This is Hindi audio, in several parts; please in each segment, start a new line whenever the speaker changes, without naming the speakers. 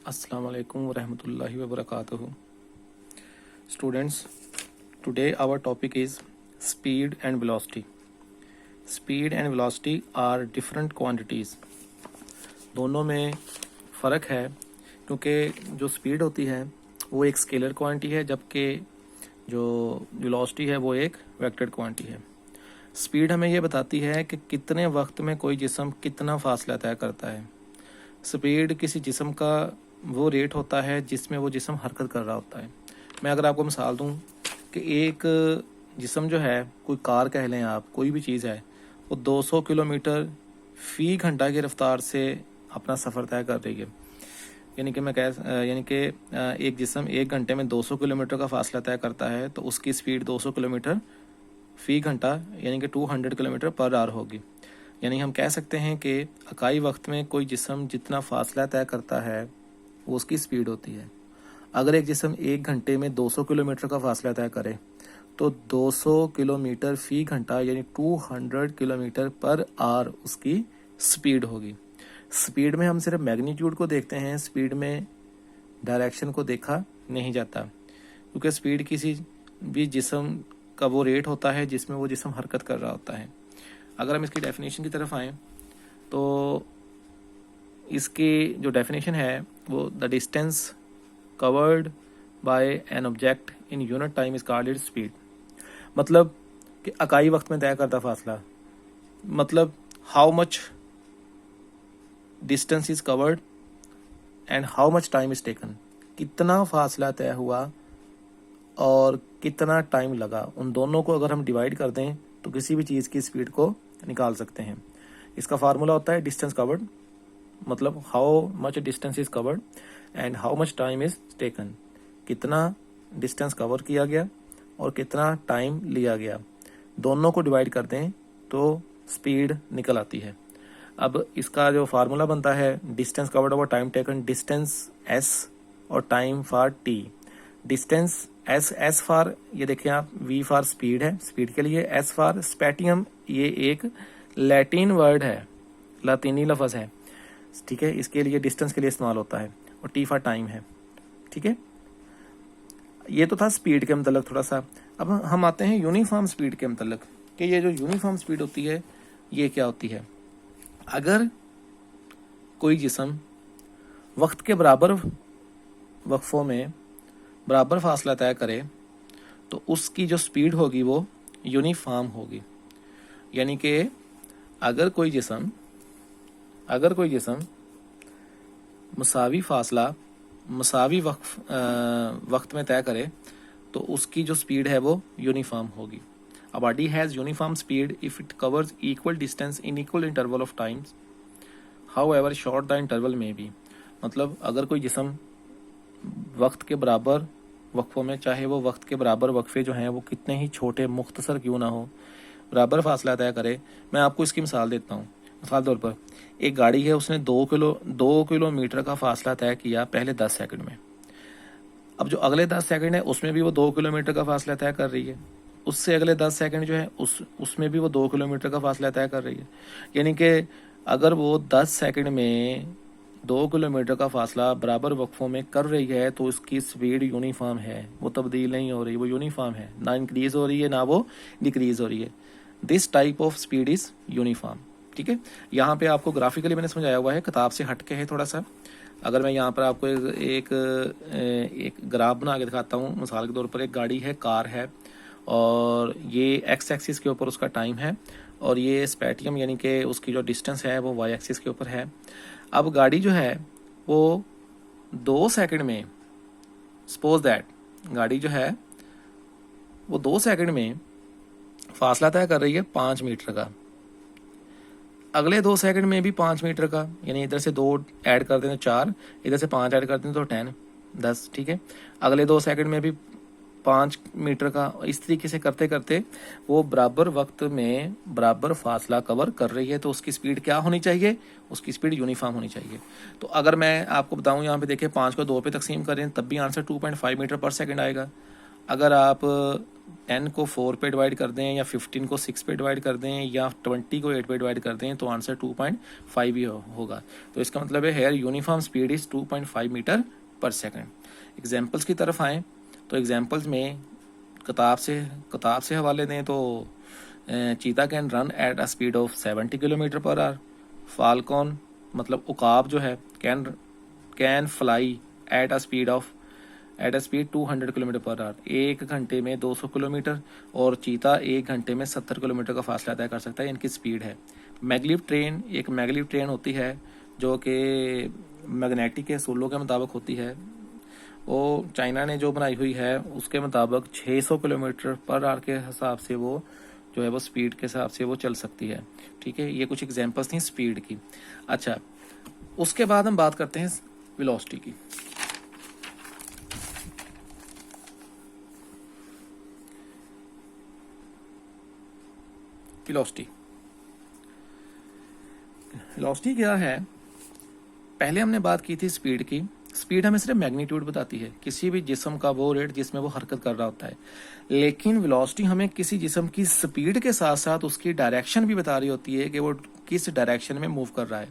Assalamu alaikum wa rahmatullahi wa barakatuhu. Students, today our topic is speed and velocity. Speed and velocity are different quantities. दोनों में फ़र्क है क्योंकि जो स्पीड होती है वो एक स्केलर क्वांटिटी है, जबकि जो वेलोसिटी है वो एक वेक्टर क्वांटिटी है। स्पीड हमें ये बताती है कि कितने वक्त में कोई जिस्म कितना फासला तय करता है। स्पीड किसी जिस्म का वो रेट होता है जिसमें वो जिस्म हरकत कर रहा होता है। मैं अगर आपको मिसाल दूं कि एक जिस्म जो है, कोई कार कह लें आप, कोई भी चीज़ है, वो 200 किलोमीटर फ़ी घंटा की रफ्तार से अपना सफ़र तय कर रही है। यानी कि एक जिस्म एक घंटे में 200 किलोमीटर का फासला तय करता है, तो उसकी स्पीड 200 किलोमीटर फ़ी घंटा यानी कि 200 किलोमीटर पर आवर होगी। यानी हम कह सकते हैं कि इकाई वक्त में कोई जिस्म जितना फासला तय करता है वो उसकी स्पीड होती है। अगर एक जिस्म एक घंटे में 200 किलोमीटर का फासला तय करे तो 200 किलोमीटर फ़ी घंटा यानी 200 किलोमीटर पर आवर उसकी स्पीड होगी। स्पीड में हम सिर्फ मैग्नीट्यूड को देखते हैं, स्पीड में डायरेक्शन को देखा नहीं जाता, क्योंकि स्पीड किसी भी जिस्म का वो रेट होता है जिसमें वो जिस्म हरकत कर रहा होता है। अगर हम इसकी डेफिनेशन की तरफ आएँ तो इसकी जो डेफिनेशन है वो the distance covered by an object in unit time is called its speed. मतलब कि इकाई वक्त में तय करता फासला, मतलब how much distance is covered and how much time is taken, कितना फासला तय हुआ और कितना टाइम लगा, उन दोनों को अगर हम डिवाइड कर दें तो किसी भी चीज़ की स्पीड को निकाल सकते हैं। इसका फार्मूला होता है डिस्टेंस कवर्ड, मतलब how much distance is covered and how much time is taken, कितना डिस्टेंस कवर किया गया और कितना टाइम लिया गया, दोनों को डिवाइड कर दें तो स्पीड निकल आती है। अब इसका जो फार्मूला बनता है distance covered over time taken, distance S और time for T. Distance S for, ये देखिए आप, वी फॉर स्पीड है, स्पीड के लिए, एस फॉर स्पैटियम, ये एक लैटिन वर्ड है, लातीनी लफ्ज़ है, ठीक है, इसके लिए डिस्टेंस के लिए इस्तेमाल होता है, और टी फॉर टाइम है। ठीक है, ये तो था स्पीड के मतलब थोड़ा सा। अब हम आते हैं यूनिफॉर्म स्पीड के मतलब कि ये जो यूनिफॉर्म स्पीड होती है ये क्या होती है। अगर कोई जिस्म वक्त के बराबर वक्फों में बराबर फासला तय करे तो उसकी जो स्पीड होगी वो यूनिफॉर्म होगी। यानी कि अगर कोई जिस्म मसावी फासला मसावी वक्त में तय करे तो उसकी जो स्पीड है वो यूनिफॉर्म होगी। A body has uniform speed if it covers equal distance in equal interval of times however short the interval में बी। मतलब अगर कोई जिस्म वक्त के बराबर वक्फों में, चाहे वो वक्त के बराबर वक्फे जो हैं वो कितने ही छोटे मुख्तसर क्यों ना हो, बराबर फासला तय करे। मैं आपको इसकी मिसाल देता हूँ। मिसाल तौर पर एक गाड़ी है, उसने 2 किलोमीटर का फासला तय किया पहले 10 सेकंड में। अब जो अगले 10 सेकंड है उसमें भी वो 2 किलोमीटर का फासला तय कर रही है, उससे अगले 10 सेकंड जो है उसमें भी वो 2 किलोमीटर का फासला तय कर रही है। यानी कि अगर वो 10 सेकंड में 2 किलोमीटर का फासला बराबर वक्फों में कर रही है तो उसकी स्पीड यूनिफॉर्म है, वो तब्दील नहीं हो रही, वो यूनिफॉर्म है, ना इंक्रीज हो रही है ना वो डिक्रीज हो रही है। This type of speed is uniform. ठीक है, यहाँ पे आपको ग्राफिकली मैंने समझाया हुआ है, किताब से हटके है थोड़ा सा। अगर मैं यहाँ पर आपको एक ग्राफ बना के दिखाता हूँ, मिसाल के तौर पर एक गाड़ी है, कार है, और ये एक्स एक्सिस के ऊपर उसका टाइम है और ये स्पैटियम यानी कि उसकी जो डिस्टेंस है वो वाई एक्सिस के ऊपर है। अब गाड़ी जो है वो 2 सेकंड में, सपोज दैट गाड़ी जो है वो 2 सेकंड में फासला तय कर रही है 5 मीटर का, अगले 2 सेकंड में भी 5 मीटर का, यानी इधर से 2 ऐड कर दें तो 4, इधर से 5 ऐड कर दें तो 10। ठीक है, अगले 2 सेकंड में भी 5 मीटर का, इस तरीके से करते करते वो बराबर वक्त में बराबर फासला कवर कर रही है। तो उसकी स्पीड क्या होनी चाहिए, उसकी स्पीड यूनिफॉर्म होनी चाहिए। तो अगर मैं आपको बताऊं, यहाँ पे देखिए 5 को 2 पे तकसीम करें तब भी आंसर 2.5 मीटर पर सेकंड आएगा। अगर आप 10 को 4 पे डिवाइड कर दें या 15 को 6 पे डिवाइड कर दें या 20 को 8 पे डिवाइड कर दें तो आंसर 2.5 ही होगा। तो इसका मतलब है here uniform speed is 2.5 metre पर सेकंड। एग्जांपल्स की तरफ आएँ तो एग्जांपल्स में किताब से हवाले दें तो चीता can run at a speed of 70 kilometre per hour. Falcon मतलब उकाब जो है can fly at a speed 200 kilometre per hour. 1 घंटे में 200 किलोमीटर और चीता 1 घंटे में 70 किलोमीटर का फासला तय कर सकता है, इनकी स्पीड है। एक मैगलीव ट्रेन होती है जो कि मैग्नेटिक असूलों के मुताबिक होती है, वो चाइना ने जो बनाई हुई है उसके मुताबिक 600 किलोमीटर पर आवर के हिसाब से वो जो है वो स्पीड के हिसाब से वो चल सकती है। ठीक है, ये कुछ एग्जांपल्स थी स्पीड की। अच्छा, उसके बाद हम बात करते हैं वेलोसिटी की। वेलोसिटी क्या है? पहले हमने बात की थी स्पीड की। स्पीड हमें सिर्फ मैग्नीट्यूड बताती है, किसी भी जिस्म का वो रेट जिसमें वो हरकत कर रहा होता है। लेकिन वेलोसिटी हमें किसी जिस्म की स्पीड के साथ साथ उसकी डायरेक्शन भी बता रही होती है कि वो किस डायरेक्शन में मूव कर रहा है।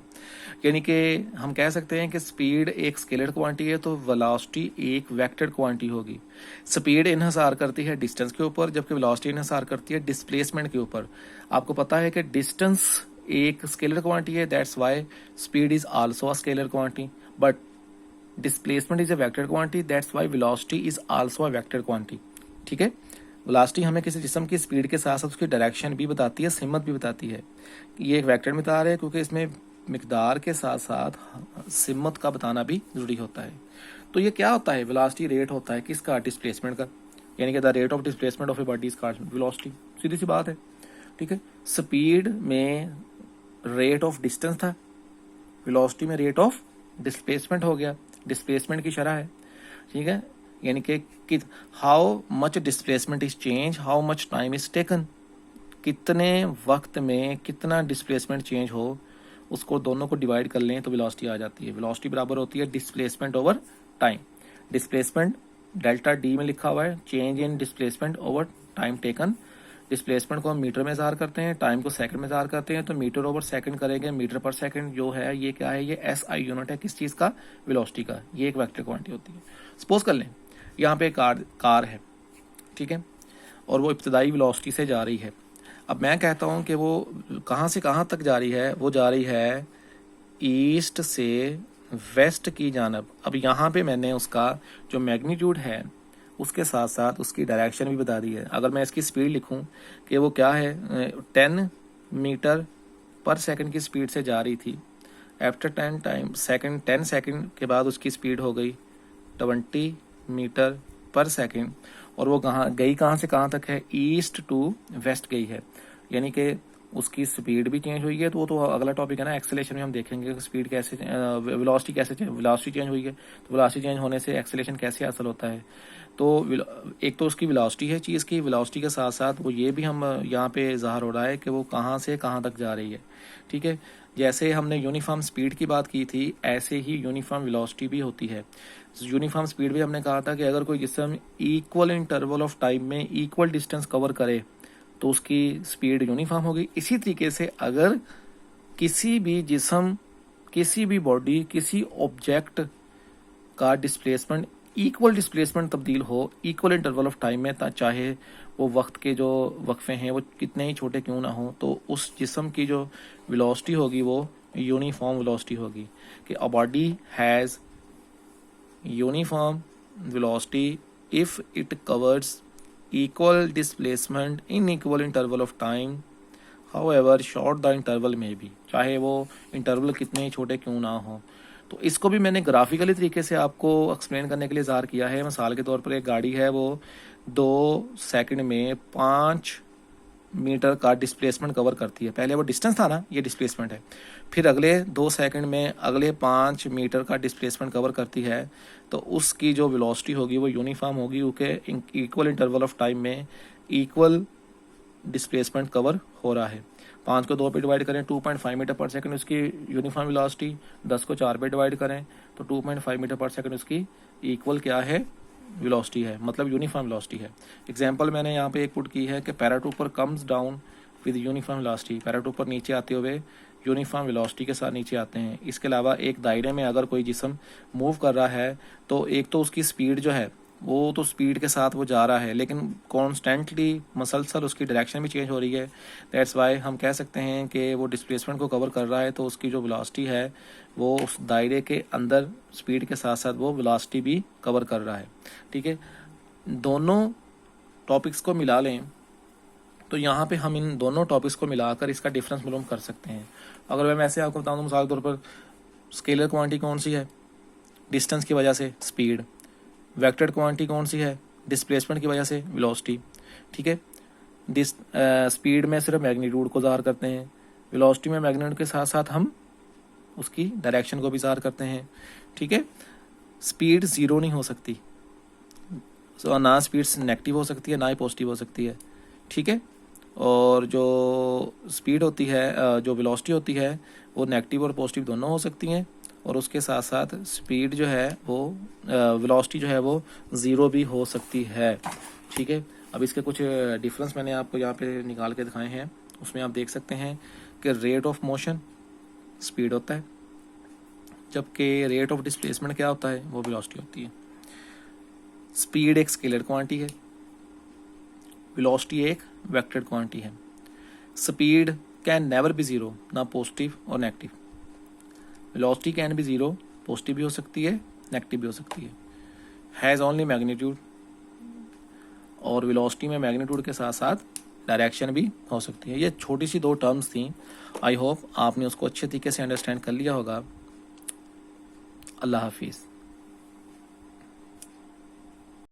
यानी कि हम कह सकते हैं कि स्पीड एक स्केलर क्वांटिटी है तो वेलोसिटी एक वेक्टर क्वांटिटी होगी। स्पीड इन्हिसार करती है डिस्टेंस के ऊपर, जबकि वेलोसिटी इन्हिसार करती है डिस्प्लेसमेंट के ऊपर। आपको पता है कि डिस्टेंस एक स्केलर क्वांटिटी है, that's why speed is also a scalar quantity, but displacement is a vector quantity, that's why velocity is also a vector quantity. ठीक है, वेलोसिटी हमें किसी जिस्म की स्पीड के साथ साथ उसकी डायरेक्शन भी बताती है, सिमत भी बताती है। ये एक वेक्टर मिकदार है क्योंकि इसमें मिकदार के साथ साथ सिमत का बताना भी जरूरी होता है। तो ये क्या होता है? वेलोसिटी रेट होता है किसका? डिस्प्लेसमेंट का, यानी कि the rate of displacement of a body is called velocity. सीधी सी बात है। ठीक है, स्पीड में रेट ऑफ डिस्टेंस था, वेलोसिटी में रेट ऑफ डिस्प्लेसमेंट हो गया, डिस्प्लेसमेंट की शरह है। ठीक है, यानी कि how much displacement is change, how much time is taken, कितने वक्त में कितना डिस्प्लेसमेंट चेंज हो, उसको दोनों को डिवाइड कर लें तो वेलोसिटी आ जाती है। वेलोसिटी बराबर होती है displacement over time. Displacement delta D में लिखा हुआ है, change in displacement over time taken. Displacement को हम मीटर में इज़हार करते हैं, टाइम को सेकंड में इज़हार करते हैं, तो मीटर ओवर सेकंड करेंगे। मीटर पर सेकंड जो है ये क्या है? ये SI यूनिट है किस चीज़ का? वेलोसिटी का। ये एक वेक्टर क्वांटिटी होती है। सपोज कर लें यहाँ पे कार है, ठीक है, और वो इब्तदाई वेलोसिटी से जा रही है। अब मैं कहता हूँ कि वो कहाँ से कहाँ तक जा रही है? वो जा रही है ईस्ट से वेस्ट की जानब। अब यहाँ पे मैंने उसका जो मैग्नीट्यूड है उसके साथ साथ उसकी डायरेक्शन भी बता दी है। अगर मैं इसकी स्पीड लिखूं कि वो क्या है, 10 मीटर पर सेकंड की स्पीड से जा रही थी, आफ्टर 10 सेकंड के बाद उसकी स्पीड हो गई 20 मीटर पर सेकंड, और वो कहाँ से कहाँ तक है? ईस्ट टू वेस्ट गई है, यानी कि उसकी स्पीड भी चेंज हुई है। तो वो तो अगला टॉपिक है ना, एक्सेलेरेशन में हम देखेंगे स्पीड कैसे, वेलोसिटी कैसे वेलोसिटी चेंज हुई है, तो वेलोसिटी चेंज होने से एक्सेलेरेशन कैसे हासिल होता है। तो एक तो उसकी वेलोसिटी है चीज़ की, वेलोसिटी के साथ साथ वो ये भी हम यहाँ पे ज़ाहिर हो रहा है कि वो कहाँ से कहाँ तक जा रही है। ठीक है, जैसे हमने यूनिफॉर्म स्पीड की बात की थी, ऐसे ही यूनिफॉर्म वेलोसिटी भी होती है। यूनिफॉर्म स्पीड भी हमने कहा था कि अगर कोई जिस्म इक्वल इंटरवल ऑफ टाइम में इक्वल डिस्टेंस कवर करे तो उसकी स्पीड यूनिफॉर्म होगी। इसी तरीके से अगर किसी भी जिस्म, किसी भी बॉडी, किसी ऑब्जेक्ट का डिस्प्लेसमेंट इक्वल डिस्प्लेसमेंट तब्दील हो इक्वल इंटरवल ऑफ टाइम में, चाहे वो वक्त के जो वक्फे हैं वो कितने ही छोटे क्यों ना हो, तो उस जिस्म की जो वेलोसिटी होगी वो यूनिफॉर्म वेलोसिटी होगी। कि a body has uniform velocity if it covers equal displacement in equal interval of time, however short the interval may be, चाहे वो इंटरवल कितने ही छोटे क्यों ना हो। तो इसको भी मैंने ग्राफिकली तरीके से आपको एक्सप्लेन करने के लिए ज़ाहिर किया है। मिसाल के तौर पर एक गाड़ी है, वो 2 सेकंड में 5 मीटर का डिस्प्लेसमेंट कवर करती है। पहले वो डिस्टेंस था ना, ये डिस्प्लेसमेंट है। फिर अगले 2 सेकंड में अगले 5 मीटर का डिस्प्लेसमेंट कवर करती है, तो उसकी जो वेलोसिटी होगी वो यूनिफॉर्म होगी, क्योंकि इक्वल इंटरवल ऑफ टाइम में इक्वल डिस्प्लेसमेंट कवर हो रहा है। 5 को 2 पे डिवाइड करें 2.5 मीटर पर सेकंड उसकी यूनिफॉर्म वेलोसिटी, 10 को 4 पे डिवाइड करें तो 2.5 मीटर पर सेकंड उसकी इक्वल क्या है? वेलोसिटी है, मतलब यूनिफॉर्म वेलोसिटी है। एग्जांपल मैंने यहाँ पे एक पुट की है कि paratrooper comes down with uniform velocity, paratrooper नीचे आते हुए यूनिफॉर्म वेलोसिटी के साथ नीचे आते हैं। इसके अलावा एक दायरे में अगर कोई जिस्म मूव कर रहा है तो एक तो उसकी स्पीड जो है वो तो स्पीड के साथ वो जा रहा है, लेकिन कॉन्स्टेंटली मसलसल उसकी डायरेक्शन भी चेंज हो रही है। दैट्स वाई हम कह सकते हैं कि वो डिस्प्लेसमेंट को कवर कर रहा है, तो उसकी जो वेलोसिटी है वो उस दायरे के अंदर स्पीड के साथ साथ वो वेलोसिटी भी कवर कर रहा है। ठीक है, दोनों टॉपिक्स को मिला लें तो यहाँ पे हम इन दोनों टॉपिक्स को मिलाकर इसका डिफरेंस मालूम कर सकते हैं। अगर मैं वैसे आपको बताऊँ तो मिसाल के तौर पर स्केलर क्वांटिटी कौन सी है, डिस्टेंस की वजह से स्पीड, वेक्टर क्वांटिटी कौन सी है, डिस्प्लेसमेंट की वजह से वेलोसिटी। ठीक है, स्पीड में सिर्फ मैग्नीट्यूड को ज़ाहिर करते हैं, वेलोसिटी में मैग्नीट्यूड के साथ साथ हम उसकी डायरेक्शन को भी ज़ाहिर करते हैं। ठीक है, स्पीड ज़ीरो नहीं हो सकती, ना स्पीड नेगेटिव हो सकती है ना ही पॉजिटिव हो सकती है। ठीक है, और जो स्पीड होती है, जो वेलोसिटी होती है वो नेगेटिव और पॉजिटिव दोनों हो सकती हैं, और उसके साथ साथ स्पीड जो है वो वेलोसिटी जो है वो ज़ीरो भी हो सकती है। ठीक है, अब इसके कुछ डिफरेंस मैंने आपको यहाँ पे निकाल के दिखाए हैं। उसमें आप देख सकते हैं कि रेट ऑफ मोशन स्पीड होता है, जबकि रेट ऑफ डिस्प्लेसमेंट क्या होता है, वो वेलोसिटी होती है। स्पीड एक स्केलर क्वांटिटी है, वेलोसिटी एक वेक्टर क्वांटिटी है। Speed can never be zero, ना पॉजिटिव और negative. Velocity can be zero, positive भी हो सकती है नेगेटिव भी हो सकती है। हैज़ ओनली मैग्नीट्यूड, और वेलोसिटी में मैग्नीट्यूड के साथ साथ डायरेक्शन भी हो सकती है। ये छोटी सी दो टर्म्स थी, आई होप आपने उसको अच्छे तरीके से अंडरस्टैंड कर लिया होगा। अल्लाह हाफिज़।